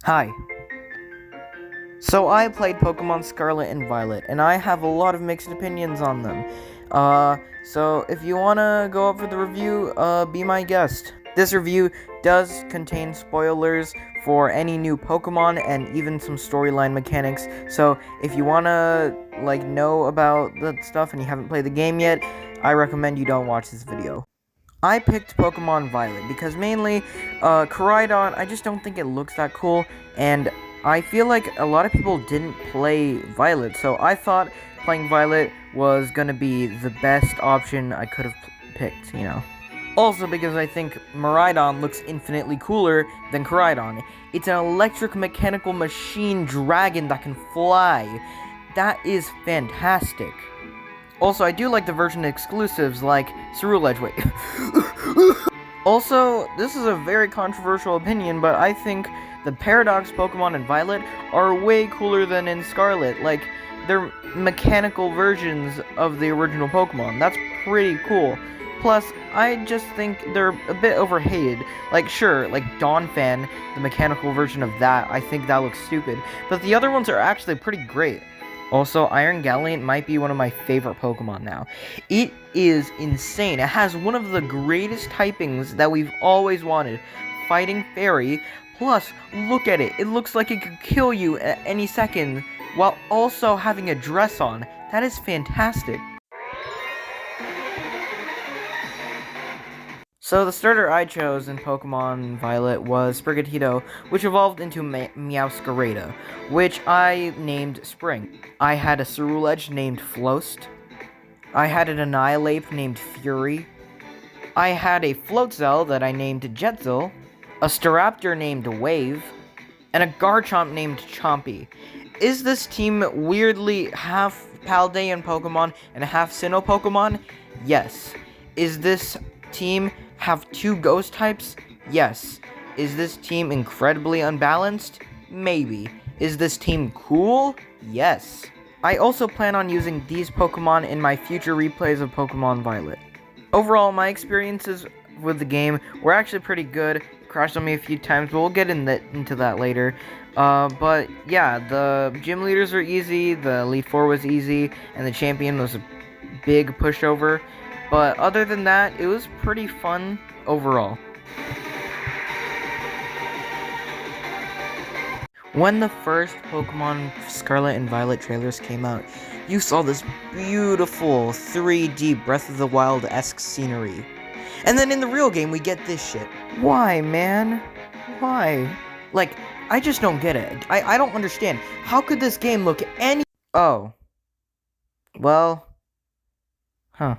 Hi. So I played Pokemon Scarlet and Violet, and I have a lot of mixed opinions on them. So if you wanna go up for the review, be my guest. This review does contain spoilers for any new Pokemon and even some storyline mechanics. So if you wanna, know about that stuff and you haven't played the game yet, I recommend you don't watch this video. I picked Pokemon Violet because mainly, Koraidon, I just don't think it looks that cool, and I feel like a lot of people didn't play Violet, so I thought playing Violet was gonna be the best option I could have picked. Also because I think Miraidon looks infinitely cooler than Koraidon. It's an electric mechanical machine dragon that can fly. That is fantastic. Also, I do like the version exclusives like Ceruledge. Wait. Also, this is a very controversial opinion, but I think the Paradox Pokemon in Violet are way cooler than in Scarlet. Like, they're mechanical versions of the original Pokemon. That's pretty cool. Plus, I just think they're a bit overhated. Like, sure, like Donphan, the mechanical version of that, I think that looks stupid. But the other ones are actually pretty great. Also, Iron Galliant might be one of my favorite Pokemon now. It is insane. It has one of the greatest typings that we've always wanted. Fighting Fairy. Plus, look at it. It looks like it could kill you at any second while also having a dress on. That is fantastic. So the starter I chose in Pokemon Violet was Sprigatito, which evolved into Meowscarada, which I named Spring. I had a Ceruledge named Floast. I had an Annihilape named Fury. I had a Floatzel that I named Jetzel, a Staraptor named Wave, and a Garchomp named Chompy. Is this team weirdly half Paldean Pokemon and half Sinnoh Pokemon? Yes. Is this team have two ghost types? Yes. Is this team incredibly unbalanced? Maybe. Is this team cool? Yes. I also plan on using these Pokemon in my future replays of Pokemon Violet. Overall, my experiences with the game were actually pretty good. It crashed on me a few times, but we'll get into that later. But yeah, the gym leaders were easy, the Elite Four was easy, and the champion was a big pushover. But other than that, it was pretty fun overall. When the first Pokemon Scarlet and Violet trailers came out, you saw this beautiful 3D Breath of the Wild-esque scenery. And then in the real game, we get this shit. Why, man? Why? Like, I just don't get it. I don't understand. How could this game look any... Oh. Well... Huh.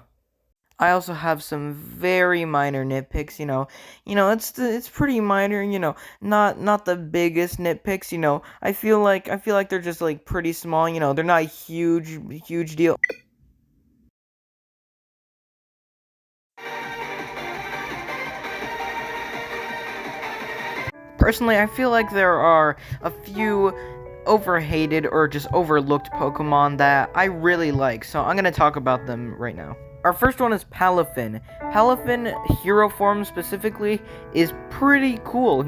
I also have some very minor nitpicks, it's pretty minor, not the biggest nitpicks, I feel like they're just like pretty small, they're not a huge deal. Personally, I feel like there are a few overhated or just overlooked Pokemon that I really like, so I'm gonna talk about them right now. Our first one is Palafin. Palafin, hero form specifically, is pretty cool,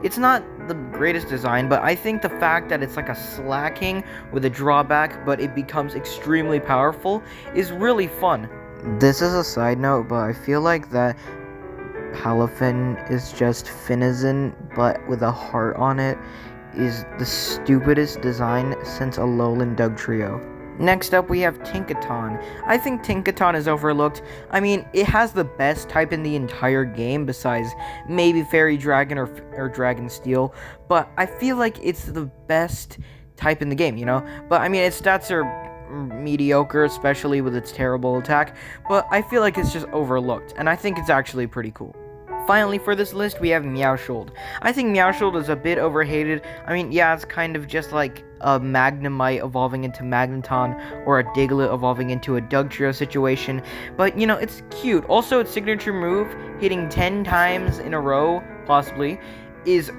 It's not the greatest design, but I think the fact that it's like a Slacking with a drawback, but it becomes extremely powerful, is really fun. This is a side note, but I feel like that Palafin is just Finizen, but with a heart on it, is the stupidest design since Alolan Dugtrio. Next up, we have Tinkaton. I think Tinkaton is overlooked. I mean, it has the best type in the entire game, besides maybe Fairy Dragon or Dragon Steel, but I feel like it's the best type in the game, But, I mean, its stats are mediocre, especially with its terrible attack, but I feel like it's just overlooked, and I think it's actually pretty cool. Finally, for this list, we have Meowshold. I think Meowshold is a bit overhated. I mean, yeah, it's kind of just like a Magnemite evolving into Magneton, or a Diglett evolving into a Dugtrio situation, but, it's cute. Also, its signature move, hitting 10 times in a row, possibly, is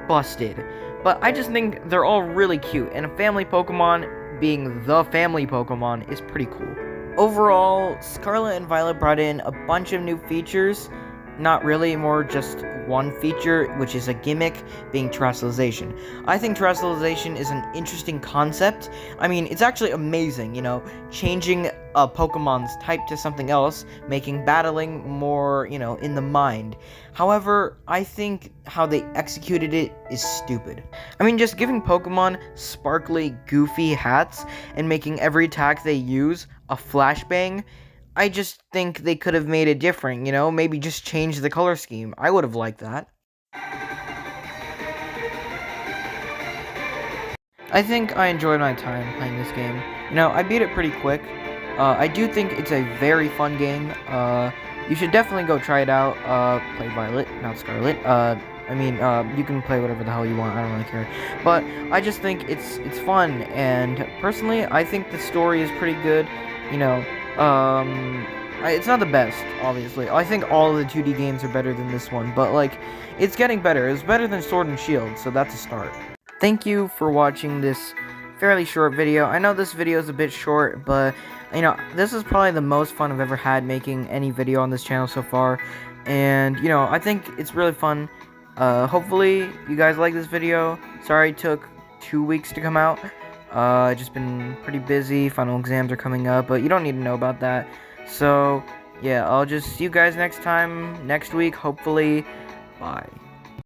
busted. But I just think they're all really cute, and a family Pokemon being the family Pokemon is pretty cool. Overall, Scarlet and Violet brought in a bunch of new features, not really, more just one feature, which is a gimmick, being terrestrialization. I think terrestrialization is an interesting concept. I mean, it's actually amazing, changing a Pokemon's type to something else, making battling more, in the mind. However, I think how they executed it is stupid. I mean, just giving Pokemon sparkly, goofy hats and making every attack they use a flashbang, I just think they could have made it different, maybe just change the color scheme. I would have liked that. I think I enjoyed my time playing this game. I beat it pretty quick. I do think it's a very fun game. You should definitely go try it out. Play Violet, not Scarlet. You can play whatever the hell you want. I don't really care. But I just think it's fun, and personally, I think the story is pretty good. It's not the best, obviously. I think all of the 2D games are better than this one, but, it's getting better. It's better than Sword and Shield, so that's a start. Thank you for watching this fairly short video. I know this video is a bit short, but, this is probably the most fun I've ever had making any video on this channel so far, and, I think it's really fun. Hopefully, you guys like this video. Sorry it took 2 weeks to come out. Just been pretty busy, final exams are coming up, but you don't need to know about that. So, yeah, I'll just see you guys next week, hopefully. Bye.